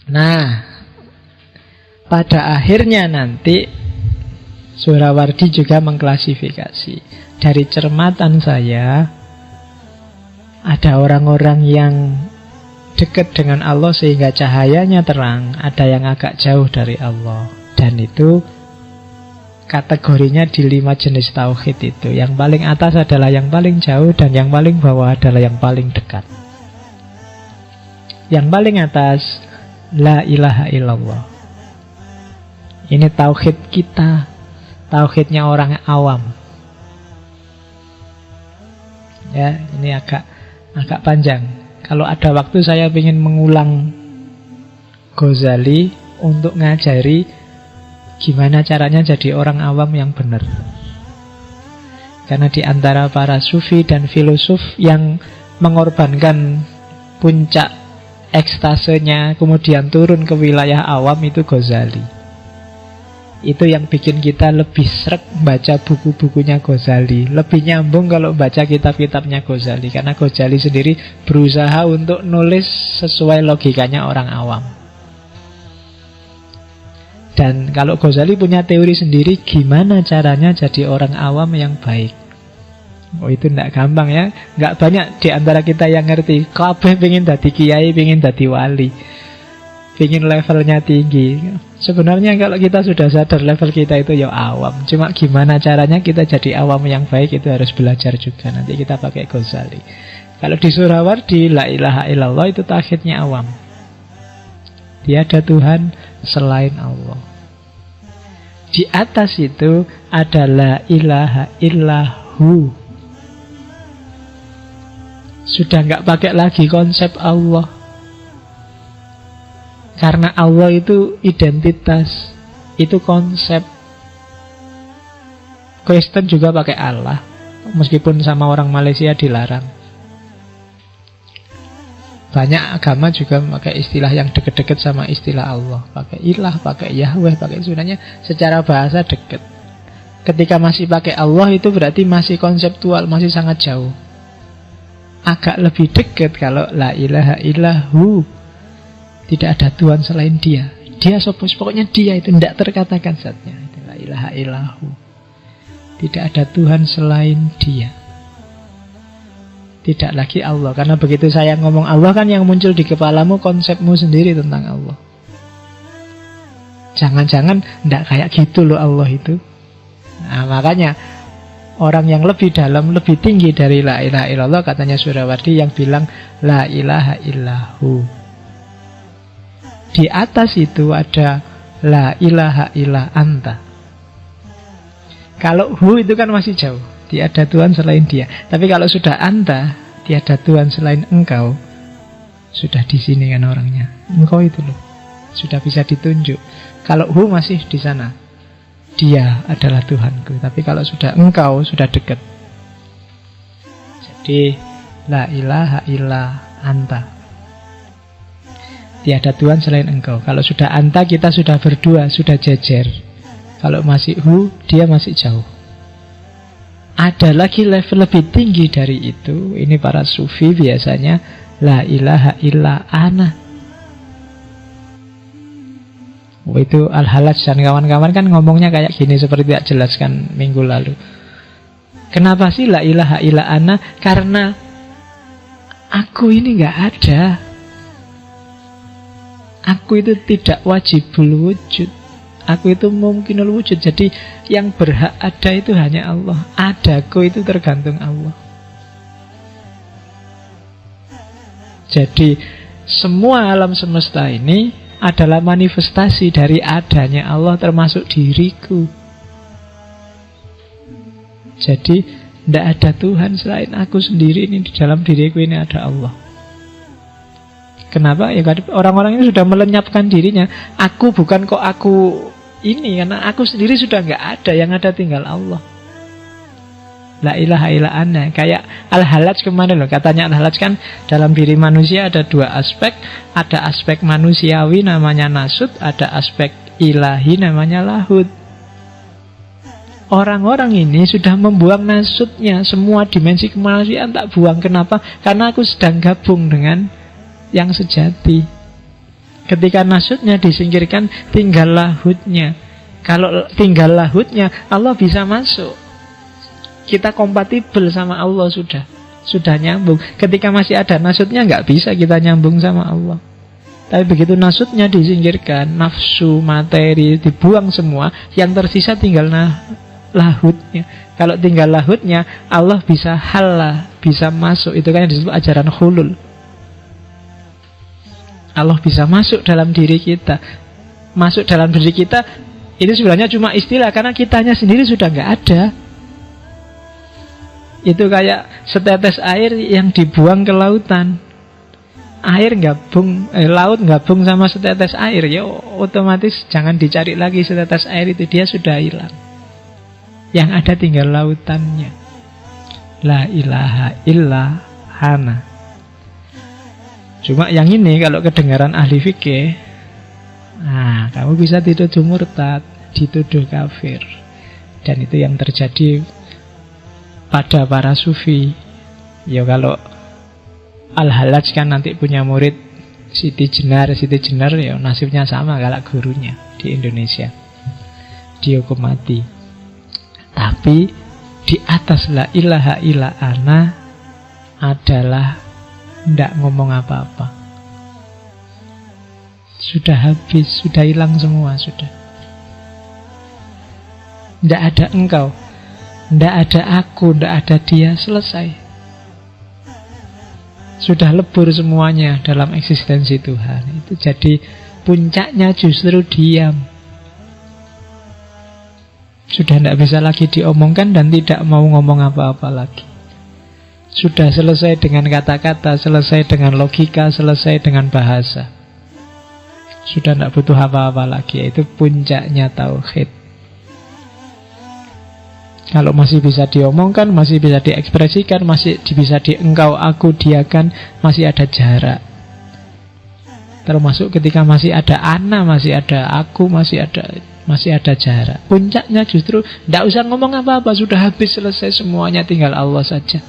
Nah, pada akhirnya nanti Suhrawardi juga mengklasifikasi. Dari cermatan saya, ada orang-orang yang dekat dengan Allah sehingga cahayanya terang, ada yang agak jauh dari Allah. Dan itu kategorinya di 5 jenis tauhid itu. Yang paling atas adalah yang paling jauh, dan yang paling bawah adalah yang paling dekat. Yang paling atas, la ilaha illallah. Ini tauhid kita, tauhidnya orang awam. Ya, ini agak panjang. Kalau ada waktu saya ingin mengulang Ghazali untuk ngajari gimana caranya jadi orang awam yang benar. Karena di antara para sufi dan filosof yang mengorbankan puncak ekstasenya kemudian turun ke wilayah awam itu Ghazali. Itu yang bikin kita lebih sreg baca buku-bukunya Ghazali, lebih nyambung kalau baca kitab-kitabnya Ghazali. Karena Ghazali sendiri berusaha untuk nulis sesuai logikanya orang awam. Dan kalau Ghazali punya teori sendiri gimana caranya jadi orang awam yang baik. Oh, itu tidak gampang ya. Nggak banyak di antara kita yang ngerti. Kabeh pengen dadi kiai, pengen dadi wali, pengen levelnya tinggi. Sebenarnya kalau kita sudah sadar level kita itu ya awam. Cuma gimana caranya kita jadi awam yang baik itu harus belajar juga. Nanti kita pakai Ghazali. Kalau di Suhrawardi, la ilaha illallah itu tauhidnya awam. Tiada Tuhan selain Allah. Di atas itu ada la ilaha illahu. Sudah nggak pakai lagi konsep Allah. Karena Allah itu identitas, itu konsep. Kristen juga pakai Allah, meskipun sama orang Malaysia dilarang. Banyak agama juga pakai istilah yang deket-deket sama istilah Allah. Pakai ilah, pakai Yahweh, pakai sebenarnya secara bahasa deket. Ketika masih pakai Allah itu berarti masih konseptual, masih sangat jauh. Agak lebih dekat kalau la ilaha illahu. Tidak ada Tuhan selain dia. Dia pokoknya dia itu tidak terkatakan zatnya. Itu la ilaha illahu. Tidak ada Tuhan selain dia. Tidak lagi Allah. Karena begitu saya ngomong Allah kan yang muncul di kepalamu konsepmu sendiri tentang Allah. Jangan-jangan tidak kayak gitu loh Allah itu. Nah, makanya orang yang lebih dalam, lebih tinggi dari la ilaha illallah, katanya Suhrawardi, yang bilang la ilaha illahu. Di atas itu ada la ilaha illa anta. Kalau hu itu kan masih jauh, tiada Tuhan selain dia. Tapi kalau sudah anta, tiada Tuhan selain engkau, sudah di sini kan orangnya. Engkau itu loh, sudah bisa ditunjuk. Kalau hu masih di sana, dia adalah Tuhanku. Tapi kalau sudah engkau, sudah dekat. Jadi la ilaha illa anta. Tiada Tuhan selain engkau. Kalau sudah anta, kita sudah berdua, sudah jejer. Kalau masih hu, dia masih jauh. Ada lagi level lebih tinggi dari itu. Ini para sufi biasanya la ilaha illa ana. Itu Al-Halaj dan kawan-kawan kan ngomongnya kayak gini, seperti tak jelaskan minggu lalu. Kenapa sih la ilaha illa ana? Karena aku ini gak ada. Aku itu tidak wajibul wujud. Aku itu mungkinul wujud. Jadi yang berhak ada itu hanya Allah. Adaku itu tergantung Allah. Jadi semua alam semesta ini adalah manifestasi dari adanya Allah, termasuk diriku. Jadi tidak ada Tuhan selain aku sendiri. Ini di dalam diriku ini ada Allah. Kenapa? Ya orang-orang ini sudah melenyapkan dirinya. Aku bukan kok aku ini, karena aku sendiri sudah nggak ada. Yang ada tinggal Allah. La ilaha illa ana. Kayak Al-Halaj kemarin loh, katanya Al-Halaj kan dalam diri manusia ada dua aspek. Ada aspek manusiawi namanya nasut, ada aspek ilahi namanya lahud. Orang-orang ini sudah membuang nasutnya, semua dimensi kemanusiaan tak buang. Kenapa? Karena aku sedang gabung dengan yang sejati. Ketika nasutnya disingkirkan, tinggal lahudnya. Kalau tinggal lahudnya, Allah bisa masuk. Kita kompatibel sama Allah sudah nyambung. Ketika masih ada nasutnya, nggak bisa kita nyambung sama Allah. Tapi begitu nasutnya disingkirkan, nafsu, materi dibuang semua, yang tersisa tinggal lahudnya. Kalau tinggal lahudnya, Allah bisa halah, bisa masuk. Itu kan yang disebut ajaran khulul. Allah bisa masuk dalam diri kita. Masuk dalam diri kita itu sebenarnya cuma istilah, karena kitanya sendiri sudah nggak ada. Itu kayak setetes air yang dibuang ke lautan. Air gabung, laut gabung sama setetes air, ya otomatis jangan dicari lagi setetes air itu, dia sudah hilang. Yang ada tinggal lautannya. La ilaha illa ana. Cuma yang ini kalau kedengaran ahli fikih, nah kamu bisa dituduh murtad, dituduh kafir. Dan itu yang terjadi pada para sufi. Ya kalau Al-Halaj kan nanti punya murid Siti Jenar ya nasibnya sama kayak gurunya di Indonesia, dihukum mati. Tapi di atas la ilaha illa ana adalah tidak ngomong apa-apa. Sudah habis, sudah hilang semua, sudah. Tidak ada engkau, tidak ada aku, tidak ada dia, selesai. Sudah lebur semuanya dalam eksistensi Tuhan. Itu jadi puncaknya justru diam. Sudah tidak bisa lagi diomongkan dan tidak mau ngomong apa-apa lagi. Sudah selesai dengan kata-kata, selesai dengan logika, selesai dengan bahasa. Sudah tidak butuh apa-apa lagi. Itu puncaknya tauhid. Kalau masih bisa diomongkan, masih bisa diekspresikan, masih bisa engkau, aku, diakan, masih ada jarak. Termasuk ketika masih ada ana, masih ada aku, masih ada jarak. Puncaknya justru tidak usah ngomong apa-apa, sudah habis, selesai semuanya, tinggal Allah saja.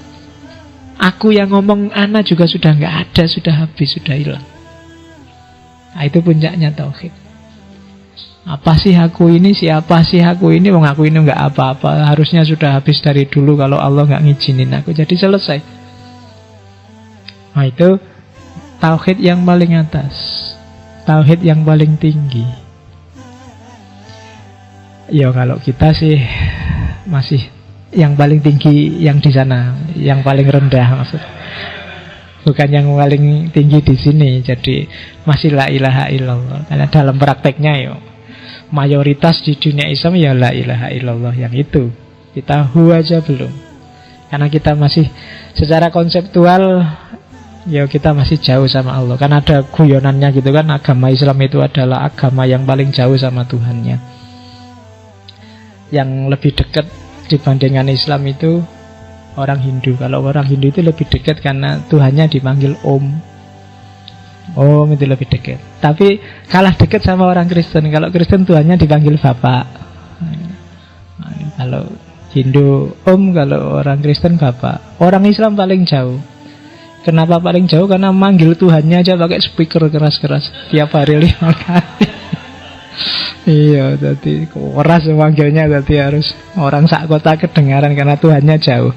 Aku yang ngomong ana juga sudah nggak ada, sudah habis, sudah hilang. Nah, itu puncaknya tauhid. Apa sih aku ini, siapa sih aku ini, wong aku ini nggak apa-apa, harusnya sudah habis dari dulu kalau Allah nggak ngizinin aku, jadi selesai. Nah itu tauhid yang paling atas, tauhid yang paling tinggi. Ya kalau kita sih masih yang paling tinggi yang di sana, yang paling rendah maksud. Bukan yang paling tinggi di sini. Jadi masih la ilaha illallah. Karena dalam prakteknya ya mayoritas di dunia Islam ya la ilaha illallah yang itu. Kita hu aja belum. Karena kita masih secara konseptual ya kita masih jauh sama Allah. Kan ada guyonannya gitu kan, agama Islam itu adalah agama yang paling jauh sama Tuhannya. Yang lebih dekat dibandingkan Islam itu orang Hindu. Kalau orang Hindu itu lebih dekat karena Tuhannya dipanggil Om. Om itu lebih dekat. Tapi kalah dekat sama orang Kristen. Kalau Kristen Tuhannya dipanggil Bapak. Kalau Hindu Om, kalau orang Kristen Bapak. Orang Islam paling jauh. Kenapa paling jauh? Karena manggil Tuhannya aja pakai speaker keras-keras tiap hari 5 kali. Iya, jadi keras manggilnya, jadi harus orang sak kota kedengaran karena Tuhannya jauh.